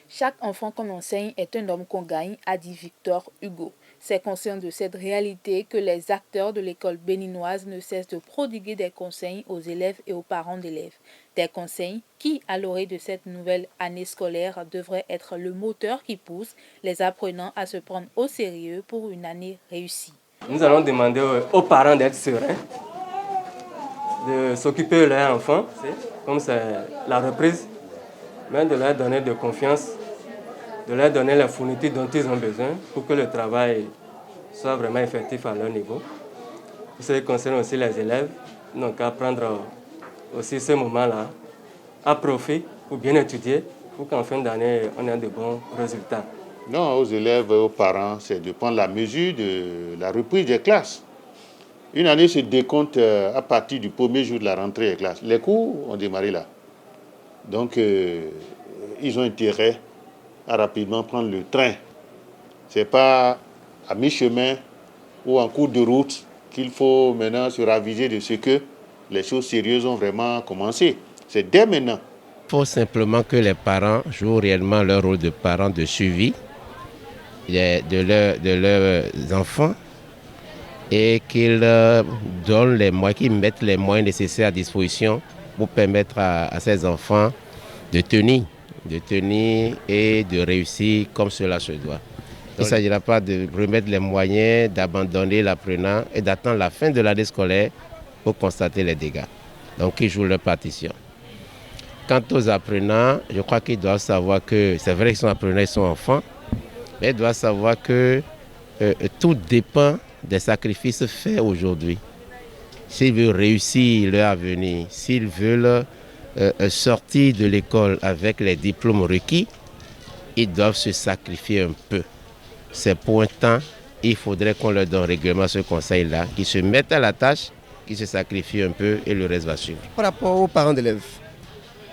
Chaque enfant qu'on enseigne est un homme qu'on gagne, a dit Victor Hugo. C'est conscient de cette réalité que les acteurs de l'école béninoise ne cessent de prodiguer des conseils aux élèves et aux parents d'élèves. Des conseils qui, à l'orée de cette nouvelle année scolaire, devraient être le moteur qui pousse les apprenants à se prendre au sérieux pour une année réussie. Nous allons demander aux parents d'être sereins, de s'occuper de leurs enfants, comme c'est la reprise, mais de leur donner de confiance, de leur donner la fourniture dont ils ont besoin pour que le travail soit vraiment effectif à leur niveau. Pour ce qui concerne aussi les élèves, donc à prendre aussi ce moment-là à profit pour bien étudier, pour qu'en fin d'année, on ait de bons résultats. Non, aux élèves et aux parents, c'est de prendre la mesure de la reprise des classes. Une année se décompte à partir du premier jour de la rentrée des classes. Les cours ont démarré là. Donc, ils ont intérêt à rapidement prendre le train. Ce n'est pas à mi-chemin ou en cours de route qu'il faut maintenant se raviser de ce que les choses sérieuses ont vraiment commencé. C'est dès maintenant. Il faut simplement que les parents jouent réellement leur rôle de parents de suivi de leurs enfants et qu'ils donnent les moyens, qu'ils mettent les moyens nécessaires à disposition pour permettre à ces enfants de tenir et de réussir comme cela se doit. Il ne s'agira pas de remettre les moyens, d'abandonner l'apprenant et d'attendre la fin de l'année scolaire pour constater les dégâts. Donc, ils jouent leur partition. Quant aux apprenants, je crois qu'ils doivent savoir que, c'est vrai qu'ils sont apprenants, ils sont enfants, mais ils doivent savoir que tout dépend des sacrifices faits aujourd'hui. S'ils veulent réussir leur avenir, s'ils veulent sortir de l'école avec les diplômes requis, ils doivent se sacrifier un peu. C'est pour un temps, il faudrait qu'on leur donne régulièrement ce conseil-là, qu'ils se mettent à la tâche, qu'ils se sacrifient un peu et le reste va suivre. Par rapport aux parents d'élèves,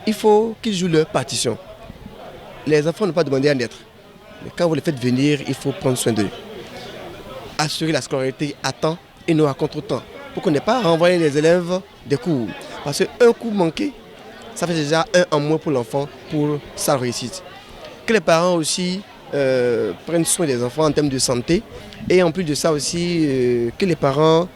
il faut qu'ils jouent leur partition. Les enfants n'ont pas demandé à naître. Mais quand vous les faites venir, il faut prendre soin d'eux. Assurer la scolarité à temps et non à contre-temps. Pour qu'on n'ait pas à renvoyer les élèves des cours. Parce qu'un cours manqué, ça fait déjà un en moins pour l'enfant pour sa réussite. Que les parents aussi prennent soin des enfants en termes de santé. Et en plus de ça aussi, que les parents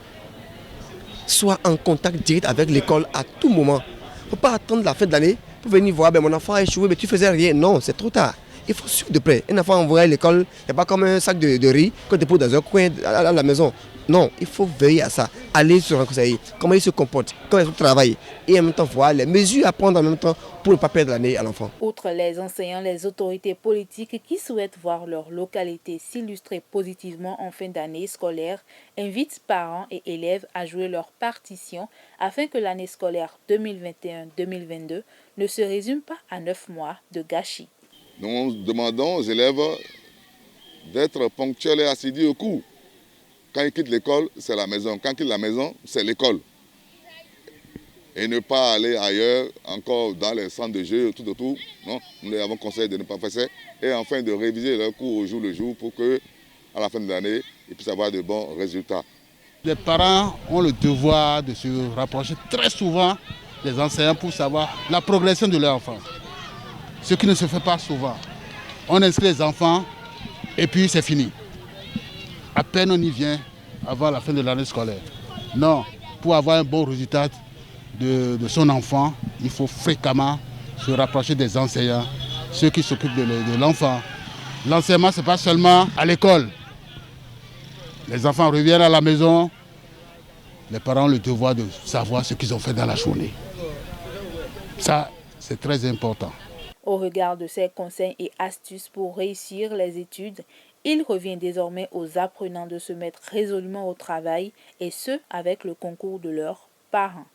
soient en contact direct avec l'école à tout moment. Il ne faut pas attendre la fin de l'année pour venir voir mon enfant a échoué, mais tu faisais rien. Non, c'est trop tard. Il faut suivre de près. Un enfant envoyé à l'école, il n'y a pas comme un sac de riz qu'on dépose dans un coin à la maison. Non, il faut veiller à ça. Aller se rencontrer, comment il se comporte, comment il travaille. Et en même temps, voir les mesures à prendre en même temps pour ne pas perdre l'année à l'enfant. Outre les enseignants, les autorités politiques qui souhaitent voir leur localité s'illustrer positivement en fin d'année scolaire invitent parents et élèves à jouer leur partition afin que l'année scolaire 2021-2022 ne se résume pas à 9 mois de gâchis. Nous demandons aux élèves d'être ponctuels et assidus au cours. Quand ils quittent l'école, c'est la maison. Quand ils quittent la maison, c'est l'école. Et ne pas aller ailleurs, encore dans les centres de jeux, tout autour. Non, nous les avons conseillé de ne pas faire ça. Et enfin de réviser leurs cours au jour le jour pour qu'à la fin de l'année, ils puissent avoir de bons résultats. Les parents ont le devoir de se rapprocher très souvent des enseignants pour savoir la progression de leur enfant. Ce qui ne se fait pas souvent. On inscrit les enfants et puis c'est fini. À peine on y vient avant la fin de l'année scolaire. Non, pour avoir un bon résultat de son enfant, il faut fréquemment se rapprocher des enseignants, ceux qui s'occupent de l'enfant. L'enseignement, ce n'est pas seulement à l'école. Les enfants reviennent à la maison, les parents ont le devoir de savoir ce qu'ils ont fait dans la journée. Ça, c'est très important. Au regard de ces conseils et astuces pour réussir les études, il revient désormais aux apprenants de se mettre résolument au travail et ce, avec le concours de leurs parents.